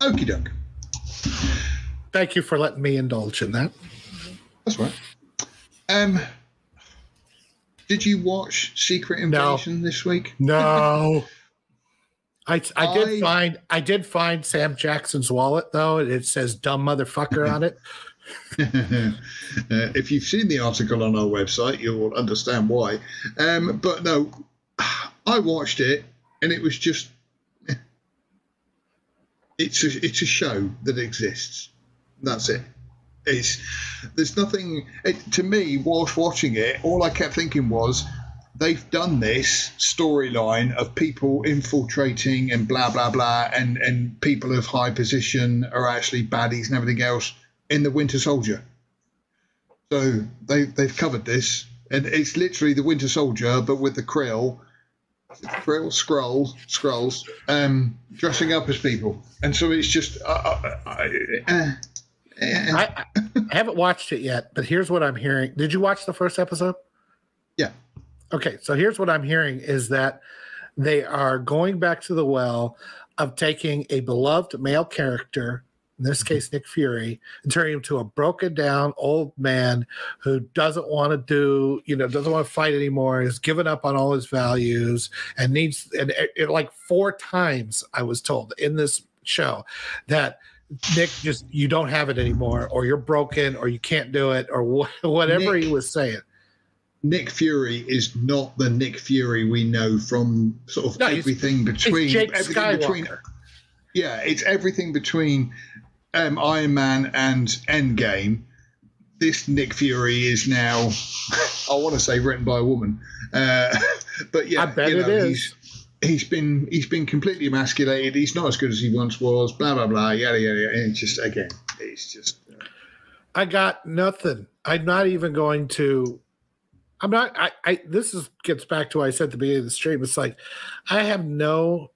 Okie doke. Thank you for letting me indulge in that. That's right. Did you watch Secret Invasion this week? No. I did find Sam Jackson's wallet though, and it says "dumb motherfucker" on it. If you've seen the article on our website, you'll understand why. But no, I watched it, and it was just it's a show that exists. That's it. There's nothing to me whilst watching it. All I kept thinking was, they've done this storyline of people infiltrating and blah blah blah, and people of high position are actually baddies and everything else in the Winter Soldier. So they've covered this, and it's literally the Winter Soldier, but with the Skrulls, dressing up as people, and so it's just. I haven't watched it yet, but here's what I'm hearing. Did you watch the first episode? Yeah. Okay, so here's what I'm hearing is that they are going back to the well of taking a beloved male character, in this case Nick Fury, and turning him to a broken down old man who doesn't want to doesn't want to fight anymore, has given up on all his values, and needs, and like 4 times I was told in this show that Nick, you don't have it anymore, or you're broken, or you can't do it, or whatever he was saying. Nick Fury is not the Nick Fury we know from sort of everything between. It's everything between Iron Man and Endgame. This Nick Fury is now, I want to say, written by a woman, but yeah, I bet it is. He's been completely emasculated. He's not as good as he once was. Blah blah blah. Yada yada. And it's just. I got nothing. I'm not even going to. I'm not. Gets back to what I said at the beginning of the stream. It's like I have no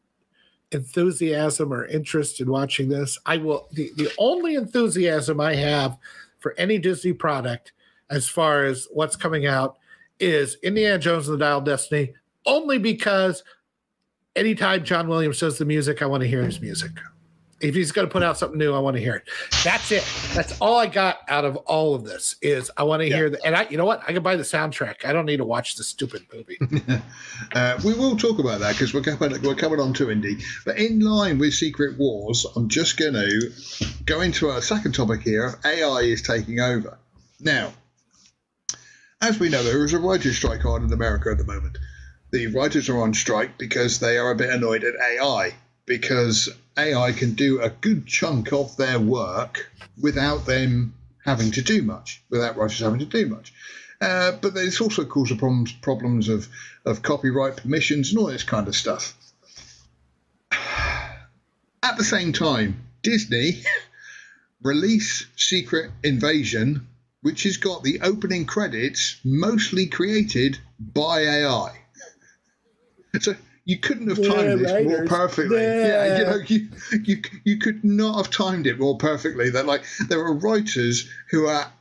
enthusiasm or interest in watching this. I will. The only enthusiasm I have for any Disney product, as far as what's coming out, is Indiana Jones and the Dial of Destiny. Only because anytime John Williams does the music, I want to hear his music. If he's going to put out something new, I want to hear it. That's it. That's all I got out of all of this is I want to hear that. And you know what? I can buy the soundtrack. I don't need to watch the stupid movie. We will talk about that because we're coming on to Indy. But in line with Secret Wars, I'm just going to go into our second topic here. AI is taking over. Now, as we know, there is a writer's strike on in America at the moment. The writers are on strike because they are a bit annoyed at AI, because AI can do a good chunk of their work without them having to do much, without writers having to do much. But it's also caused problems of copyright permissions and all this kind of stuff. At the same time, Disney release Secret Invasion, which has got the opening credits mostly created by AI. So you couldn't have timed this more perfectly. Yeah, you could not have timed it more perfectly. That there are writers who are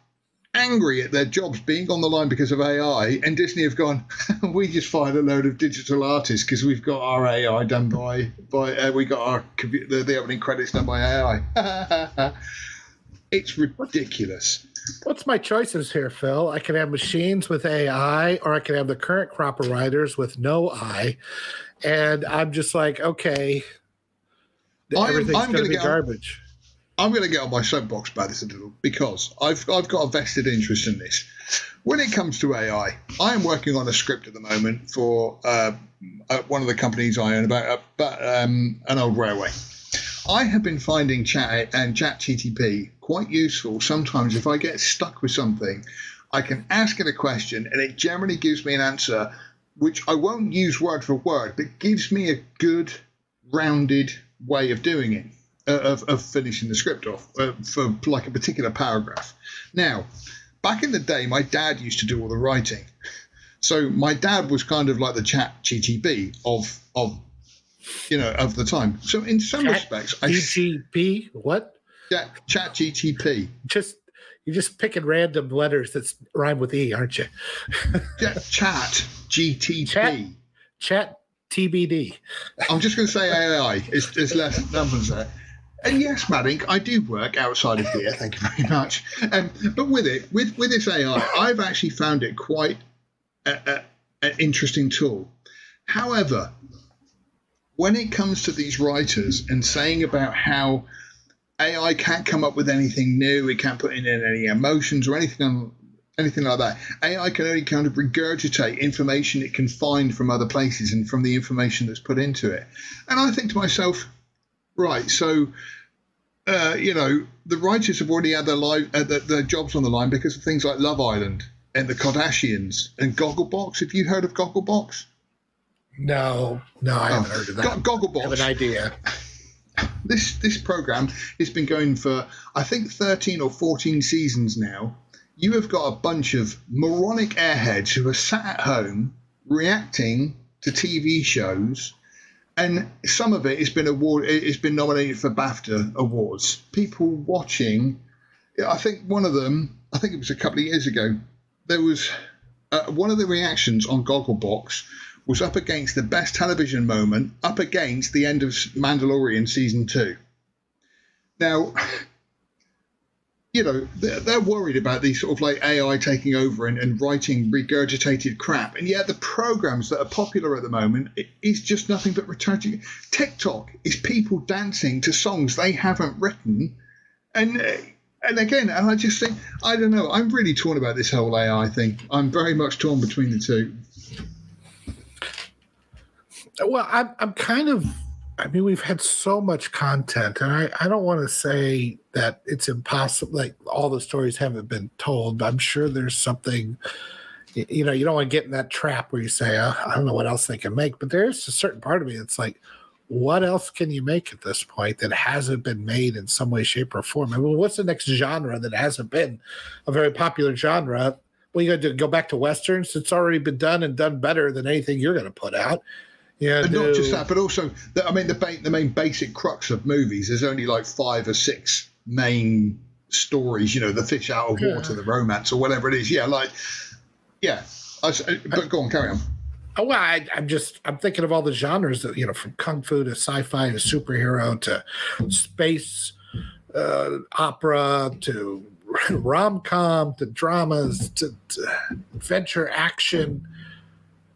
angry at their jobs being on the line because of AI, and Disney have gone, we just fired a load of digital artists because we've got our AI done by we got our the opening credits done by AI. It's ridiculous. What's my choices here, Phil? I can have machines with AI, or I can have the current crop of writers with no AI. And I'm just like, okay, everything's going to be garbage. I'm going to get on my soapbox about this a little because I've got a vested interest in this. When it comes to AI, I am working on a script at the moment for one of the companies I own about an old railway. I have been finding ChatGPT quite useful. Sometimes if I get stuck with something, I can ask it a question and it generally gives me an answer, which I won't use word for word, but gives me a good, rounded way of doing it, of finishing the script off for like a particular paragraph. Now, back in the day, my dad used to do all the writing. So my dad was kind of like the ChatGPT of the time. So in some respects, GTP, what? ChatGPT. You're just picking random letters that rhyme with E, aren't you? Chat GTP. Chat TBD. I'm just going to say AI. It's less numbers there. And yes, Maddink, I do work outside of here. Thank you very much. But with this AI, I've actually found it quite an interesting tool. However, when it comes to these writers and saying about how AI can't come up with anything new, it can't put in any emotions or anything like that. AI can only kind of regurgitate information it can find from other places and from the information that's put into it. And I think to myself, right, so the writers have already had their jobs on the line because of things like Love Island and the Kardashians and Gogglebox. Have you heard of Gogglebox? No, I haven't heard of that. Gogglebox. I have an idea. This program has been going for, I think, 13 or 14 seasons now. You have got a bunch of moronic airheads who are sat at home reacting to TV shows, and some of it has been nominated for BAFTA awards. People watching, I think one of them, I think it was a couple of years ago, there was one of the reactions on Gogglebox was up against the best television moment, up against the end of Mandalorian season 2. Now, they're worried about these sort of like AI taking over and writing regurgitated crap. And yet the programs that are popular at the moment is just nothing but returning. TikTok is people dancing to songs they haven't written. And again, and I just think, I don't know, I'm really torn about this whole AI thing. I'm very much torn between the two. Well, I'm kind of, I mean, we've had so much content, and I don't want to say that it's impossible, like all the stories haven't been told, but I'm sure there's something, you don't want to get in that trap where you say, I don't know what else they can make, but there's a certain part of me that's like, what else can you make at this point that hasn't been made in some way, shape, or form? I mean, what's the next genre that hasn't been a very popular genre? Well, you got to go back to Westerns. It's already been done and done better than anything you're going to put out. Yeah, and not just that, but also, the main basic crux of movies, there's only like 5 or 6 main stories, the fish out of water, the romance, or whatever it is. But go on, carry on. Oh, well, I'm thinking of all the genres that, from kung fu to sci-fi to superhero to space opera to rom-com to dramas to adventure action.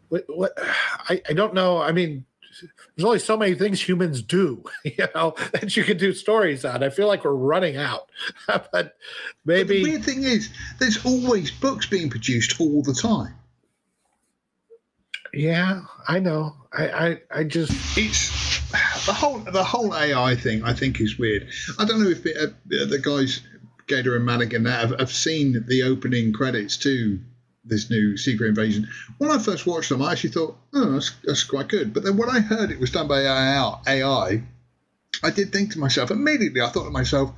What I don't know. I mean, there's only so many things humans do, that you can do stories on. I feel like we're running out. But maybe. But the weird thing is, there's always books being produced all the time. Yeah, I know. I just it's the whole AI thing. I think is weird. I don't know if the guys Gator and Madigan have seen the opening credits to this new Secret Invasion. When I first watched them, I actually thought, that's quite good. But then when I heard it was done by AI, I did think to myself, immediately I thought to myself,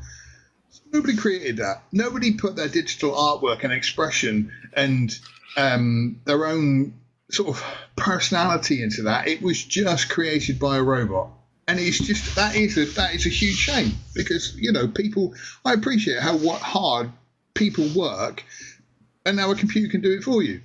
nobody created that. Nobody put their digital artwork and expression and their own sort of personality into that. It was just created by a robot. And it's just, that is a huge shame because, people, I appreciate how hard people work, and now a computer can do it for you.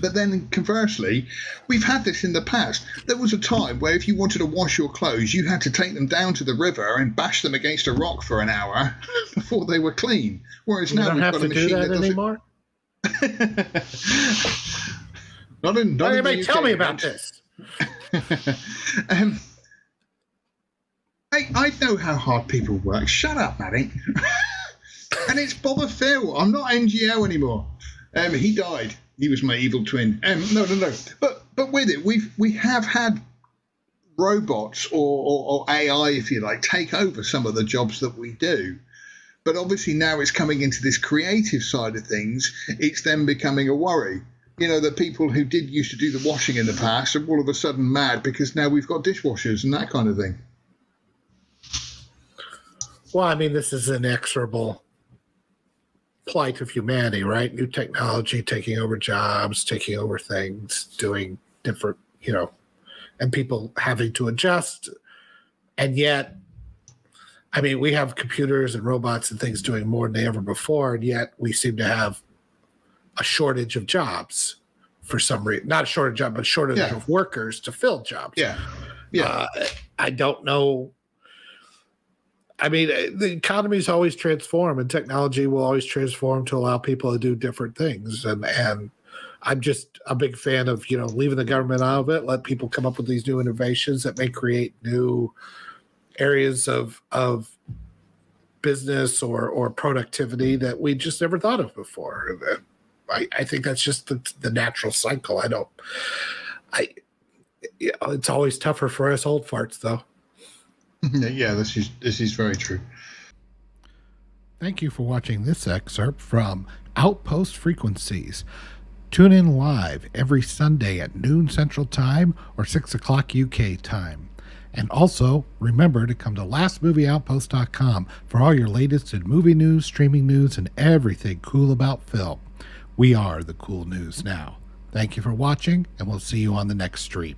But then conversely, we've had this in the past. There was a time where if you wanted to wash your clothes, you had to take them down to the river and bash them against a rock for an hour before they were clean. Whereas now we've got a machine that does anymore. Not in anybody tell me about this. I know how hard people work. Shut up, Maddie. And it's Boba Fett. I'm not NGO anymore. He died. He was my evil twin. No. But with it, we have had robots or AI, if you like, take over some of the jobs that we do. But obviously now it's coming into this creative side of things. It's then becoming a worry. The people who did used to do the washing in the past are all of a sudden mad because now we've got dishwashers and that kind of thing. Well, I mean, this is inexorable plight of humanity, right? New technology taking over jobs, taking over things, doing different, and people having to adjust. And yet, I mean, we have computers and robots and things doing more than ever before, and yet we seem to have a shortage of jobs for some reason. Not a shortage of jobs, but shortage of workers to fill jobs. Yeah. I don't know. I mean, the economy's always transform, and technology will always transform to allow people to do different things. And I'm just a big fan of, leaving the government out of it, let people come up with these new innovations that may create new areas of business or productivity that we just never thought of before. I think that's just the natural cycle. It's always tougher for us old farts, though. Yeah, this is very true. Thank you for watching this excerpt from Outpost Frequencies. Tune in live every Sunday at noon Central Time or 6 o'clock UK time. And also, remember to come to lastmovieoutpost.com for all your latest in movie news, streaming news, and everything cool about film. We are the cool news now. Thank you for watching, and we'll see you on the next stream.